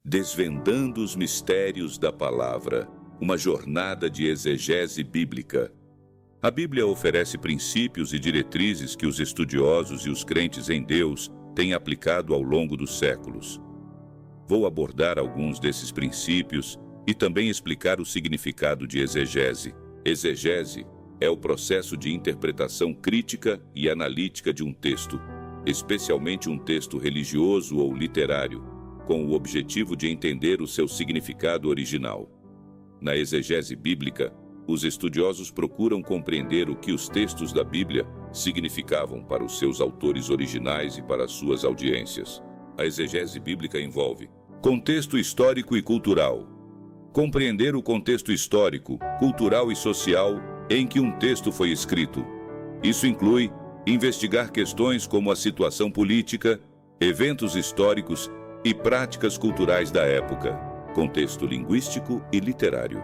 Desvendando os mistérios da palavra, uma jornada de exegese bíblica. A Bíblia oferece princípios e diretrizes que os estudiosos e os crentes em Deus têm aplicado ao longo dos séculos. Vou abordar alguns desses princípios e também explicar o significado de exegese. Exegese é o processo de interpretação crítica e analítica de um texto, especialmente um texto religioso ou literário, com o objetivo de entender o seu significado original. Na exegese bíblica, os estudiosos procuram compreender o que os textos da Bíblia significavam para os seus autores originais e para as suas audiências. A exegese bíblica envolve contexto histórico e cultural. Compreender o contexto histórico, cultural e social em que um texto foi escrito. Isso inclui investigar questões como a situação política, eventos históricos e práticas culturais da época, contexto linguístico e literário.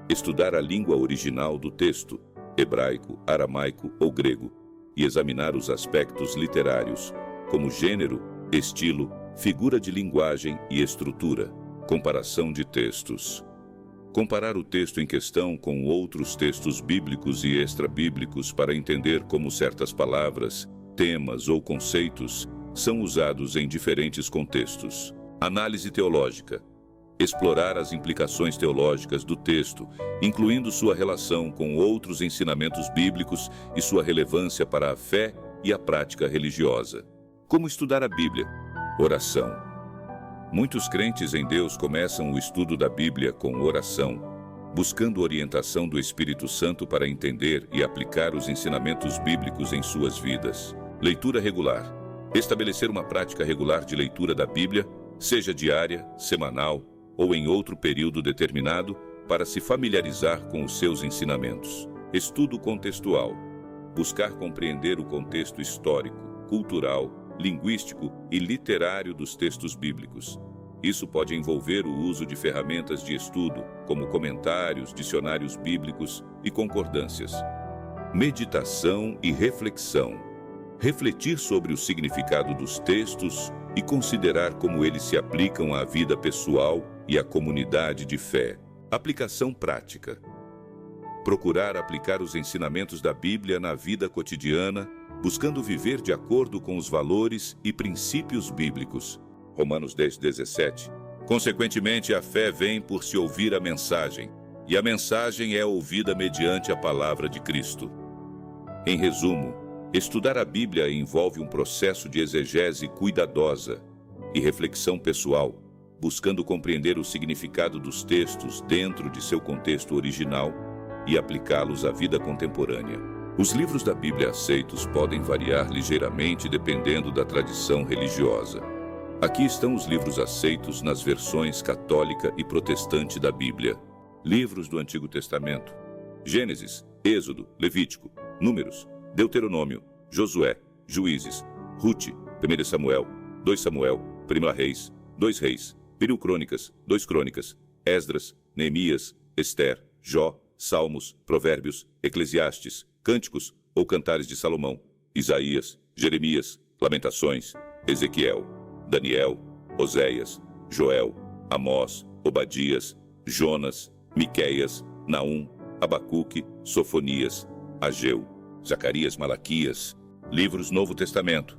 Estudar a língua original do texto, hebraico, aramaico ou grego, e examinar os aspectos literários, como gênero, estilo, figura de linguagem e estrutura. Comparação de textos. Comparar o texto em questão com outros textos bíblicos e extrabíblicos para entender como certas palavras, temas ou conceitos são usados em diferentes contextos. Análise teológica. Explorar as implicações teológicas do texto, incluindo sua relação com outros ensinamentos bíblicos e sua relevância para a fé e a prática religiosa. Como estudar a Bíblia? Oração. Muitos crentes em Deus começam o estudo da Bíblia com oração, buscando orientação do Espírito Santo para entender e aplicar os ensinamentos bíblicos em suas vidas. Leitura regular. Estabelecer uma prática regular de leitura da Bíblia, seja diária, semanal ou em outro período determinado, para se familiarizar com os seus ensinamentos. Estudo contextual. Buscar compreender o contexto histórico, cultural, linguístico e literário dos textos bíblicos. Isso pode envolver o uso de ferramentas de estudo, como comentários, dicionários bíblicos e concordâncias. Meditação e reflexão. Refletir sobre o significado dos textos e considerar como eles se aplicam à vida pessoal e à comunidade de fé. Aplicação prática. Procurar aplicar os ensinamentos da Bíblia na vida cotidiana, buscando viver de acordo com os valores e princípios bíblicos. Romanos 10:17. Consequentemente, a fé vem por se ouvir a mensagem, e a mensagem é ouvida mediante a palavra de Cristo. Em resumo, estudar a Bíblia envolve um processo de exegese cuidadosa e reflexão pessoal, buscando compreender o significado dos textos dentro de seu contexto original e aplicá-los à vida contemporânea. Os livros da Bíblia aceitos podem variar ligeiramente dependendo da tradição religiosa. Aqui estão os livros aceitos nas versões católica e protestante da Bíblia. Livros do Antigo Testamento: Gênesis, Êxodo, Levítico, Números, Deuteronômio, Josué, Juízes, Rute, 1 Samuel, 2 Samuel, 1 Reis, 2 Reis, 1 Crônicas, 2 Crônicas, Esdras, Neemias, Ester, Jó, Salmos, Provérbios, Eclesiastes, Cânticos ou Cantares de Salomão, Isaías, Jeremias, Lamentações, Ezequiel, Daniel, Oséias, Joel, Amós, Obadias, Jonas, Miqueias, Naum, Abacuque, Sofonias, Ageu, Zacarias, Malaquias. Livros Novo Testamento: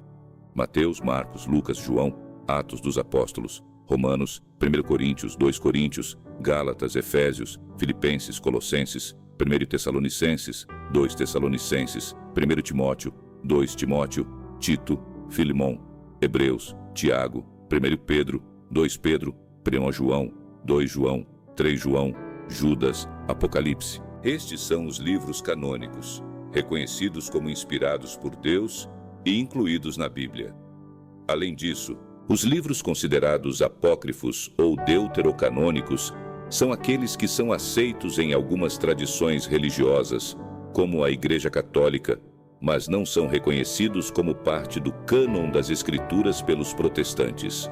Mateus, Marcos, Lucas, João, Atos dos Apóstolos, Romanos, 1 Coríntios, 2 Coríntios, Gálatas, Efésios, Filipenses, Colossenses, 1 Tessalonicenses, 2 Tessalonicenses, 1 Timóteo, 2 Timóteo, Tito, Filemão, Hebreus, Tiago, 1 Pedro, 2 Pedro, 1 João, 2 João, 3 João, Judas, Apocalipse. Estes são os livros canônicos, reconhecidos como inspirados por Deus e incluídos na Bíblia. Além disso, os livros considerados apócrifos ou deuterocanônicos são aqueles que são aceitos em algumas tradições religiosas, como a Igreja Católica, mas não são reconhecidos como parte do cânon das Escrituras pelos protestantes.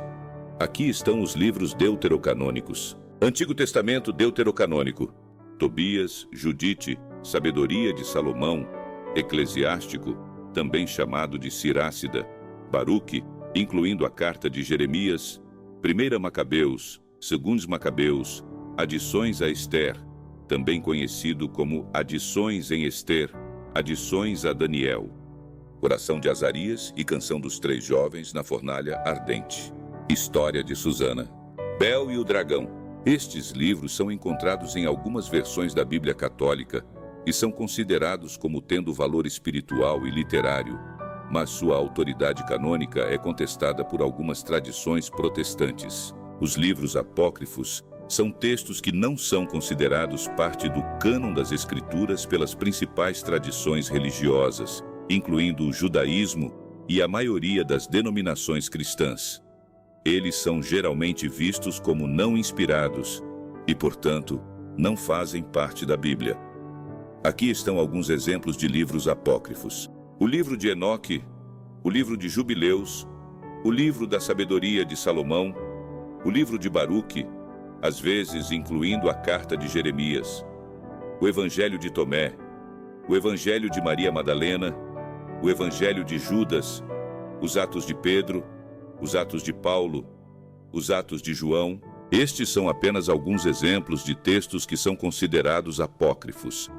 Aqui estão os livros deuterocanônicos. Antigo Testamento deuterocanônico: Tobias, Judite, Sabedoria de Salomão, Eclesiástico, também chamado de Sirácida, Baruque, incluindo a carta de Jeremias, 1 Macabeus, Segundos Macabeus, Adições a Esther, também conhecido como Adições em Esther, Adições a Daniel, Oração de Azarias e Canção dos Três Jovens na Fornalha Ardente, História de Susana, Bel e o Dragão. Estes livros são encontrados em algumas versões da Bíblia Católica e são considerados como tendo valor espiritual e literário, mas sua autoridade canônica é contestada por algumas tradições protestantes. Os livros apócrifos são textos que não são considerados parte do cânon das Escrituras pelas principais tradições religiosas, incluindo o judaísmo e a maioria das denominações cristãs. Eles são geralmente vistos como não inspirados e, portanto, não fazem parte da Bíblia. Aqui estão alguns exemplos de livros apócrifos: o livro de Enoque, o livro de Jubileus, o livro da Sabedoria de Salomão, o livro de Baruque, às vezes incluindo a carta de Jeremias, o Evangelho de Tomé, o Evangelho de Maria Madalena, o Evangelho de Judas, os Atos de Pedro, os Atos de Paulo, os Atos de João. Estes são apenas alguns exemplos de textos que são considerados apócrifos.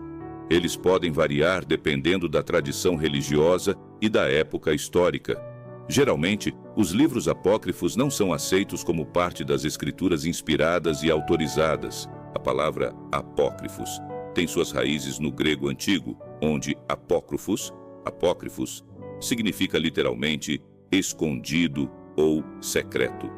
Eles podem variar dependendo da tradição religiosa e da época histórica. Geralmente, os livros apócrifos não são aceitos como parte das escrituras inspiradas e autorizadas. A palavra apócrifos tem suas raízes no grego antigo, onde apócrifos significa literalmente escondido ou secreto.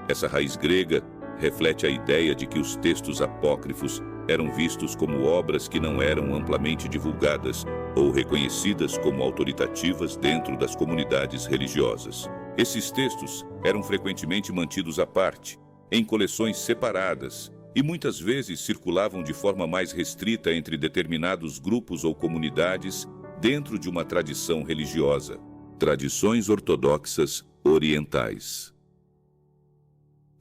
Essa raiz grega reflete a ideia de que os textos apócrifos eram vistos como obras que não eram amplamente divulgadas ou reconhecidas como autoritativas dentro das comunidades religiosas. Esses textos eram frequentemente mantidos à parte, em coleções separadas, e muitas vezes circulavam de forma mais restrita entre determinados grupos ou comunidades dentro de uma tradição religiosa. Tradições ortodoxas orientais.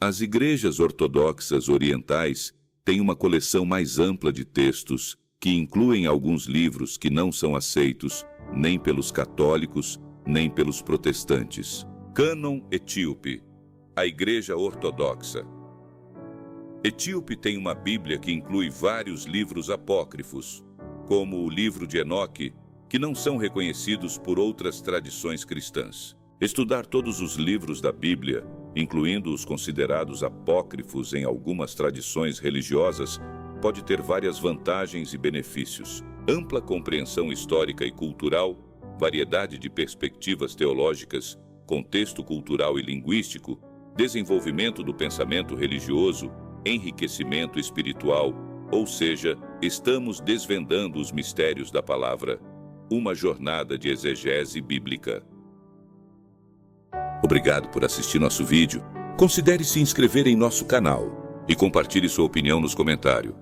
As igrejas ortodoxas orientais têm uma coleção mais ampla de textos que incluem alguns livros que não são aceitos nem pelos católicos nem pelos protestantes. Cânon etíope. A Igreja Ortodoxa. Etíope tem uma Bíblia que inclui vários livros apócrifos, como o livro de Enoque, que não são reconhecidos por outras tradições cristãs. Estudar todos os livros da Bíblia, incluindo os considerados apócrifos em algumas tradições religiosas, pode ter várias vantagens e benefícios: ampla compreensão histórica e cultural, variedade de perspectivas teológicas, contexto cultural e linguístico, desenvolvimento do pensamento religioso, enriquecimento espiritual, ou seja, estamos desvendando os mistérios da palavra. Uma jornada de exegese bíblica. Obrigado por assistir nosso vídeo. Considere se inscrever em nosso canal e compartilhe sua opinião nos comentários.